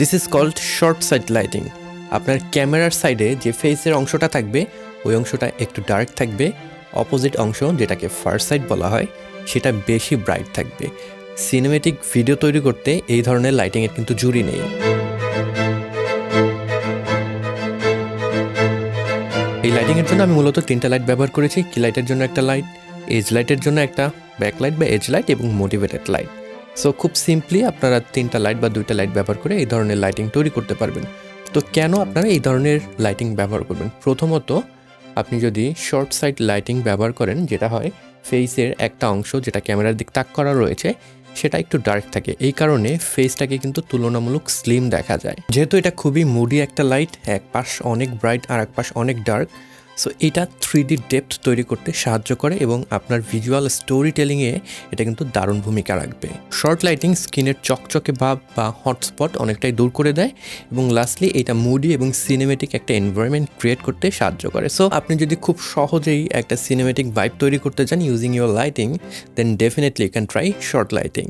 This is called short side lighting. আপনার ক্যামেরার সাইডে যে ফেসের অংশটা থাকবে ওই অংশটা একটু ডার্ক থাকবে, অপোজিট অংশ যেটাকে ফার সাইড বলা হয় সেটা বেশি ব্রাইট থাকবে। সিনেমেটিক ভিডিও তৈরি করতে এই ধরনের লাইটিংয়ের কিন্তু জুড়ি নেই। এই লাইটিংয়ের জন্য আমি মূলত 3টা লাইট ব্যবহার করেছি। কি লাইটের জন্য একটা লাইট, এজ লাইটের জন্য একটা, ব্যাক লাইট বা এজ লাইট এবং মোটিভেটেড লাইট। সো খুব সিম্পলি আপনারা 3টা লাইট বা 2টা লাইট ব্যবহার করে এই ধরনের লাইটিং তৈরি করতে পারবেন। তো কেন আপনারা এই ধরনের লাইটিং ব্যবহার করবেন? প্রথমত, আপনি যদি শর্ট সাইড লাইটিং ব্যবহার করেন, যেটা হয় ফেসের একটা অংশ যেটা ক্যামেরার দিক তাক করা রয়েছে সেটা একটু ডার্ক থাকে, এই কারণে ফেসটাকে কিন্তু তুলনামূলক স্লিম দেখা যায়। যেহেতু এটা খুবই মুডি একটা লাইট, এক পাশ অনেক ব্রাইট আর এক পাশ অনেক ডার্ক, সো এটা 3D ডেপথ তৈরি করতে সাহায্য করে এবং আপনার ভিজুয়াল স্টোরি টেলিংয়ে এটা কিন্তু দারুণ ভূমিকা রাখবে। শর্ট লাইটিং স্কিনের চকচকে ভাব বা হটস্পট অনেকটাই দূর করে দেয় এবং লাস্টলি এটা মুডি এবং সিনেমেটিক একটা এনভায়রনমেন্ট ক্রিয়েট করতে সাহায্য করে। সো আপনি যদি খুব সহজেই একটা সিনেমেটিক ভাইব তৈরি করতে চান using your lighting, then definitely you can try short lighting.